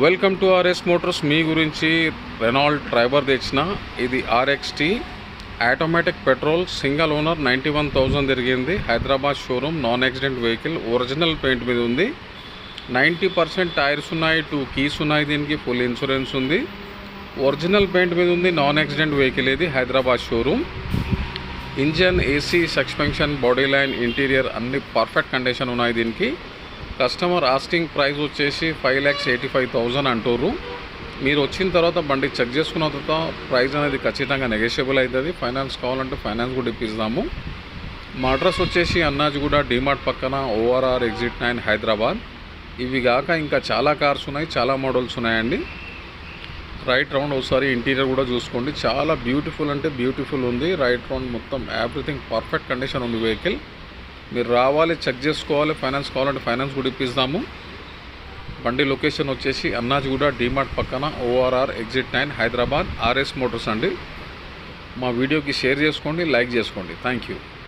Welcome to RS Motors. మీ గురించి Renault Triber తెచ్చిన ఇది RXT automatic petrol single owner 91,000 తిరిగింది. Hyderabad showroom, non accident vehicle, original paint మీద ఉంది. 90% టైర్స్ ఉన్నాయి, 2 కీస్ ఉన్నాయి, దీనికి ఫుల్ ఇన్సూరెన్స్ ఉంది. ఒరిజినల్ పెయింట్ మీద ఉంది, నాన్ యాక్సిడెంట్ వెహికల్ ఇది, Hyderabad showroom. Engine, AC, suspension, body line, interior అన్ని పర్ఫెక్ట్ కండిషన్ ఉన్నాయి దీనికి. కస్టమర్ ఆస్కింగ్ ప్రైస్ వచ్చేసి 5,85,000 అంటారు. మీరు వచ్చిన తర్వాత బండి చెక్ చేసుకున్న తర్వాత ప్రైస్ అనేది ఖచ్చితంగా నెగోషియబుల్ అవుతుంది. ఫైనాన్స్ కావాలంటే ఫైనాన్స్ కూడా ఇప్పిస్తాము. మా అడ్రస్ వచ్చేసి అన్నాజిగూడ డిమార్ట్ పక్కన, ORR Exit 9 హైదరాబాద్. ఇవి కాక ఇంకా చాలా కార్స్ ఉన్నాయి, చాలా మోడల్స్ ఉన్నాయండి. రైట్ రౌండ్ ఒకసారి ఇంటీరియర్ కూడా చూసుకోండి, చాలా బ్యూటిఫుల్ అంటే బ్యూటిఫుల్ ఉంది. రైట్ రౌండ్ మొత్తం ఎవ్రీథింగ్ పర్ఫెక్ట్ కండిషన్ ఉంది వెహికల్. మీరు రావాలి, చెక్ చేసుకోవాలి. ఫైనాన్స్ కావాలంటే ఫైనాన్స్ కూడా ఇప్పిస్తాము. బండి లొకేషన్ వచ్చేసి అన్నాజిగూడ డిమార్ట్ పక్కన, ORR Exit 9 Hyderabad, RS Motors అండి. మా వీడియోకి షేర్ చేసుకోండి, లైక్ చేసుకోండి. Thank you.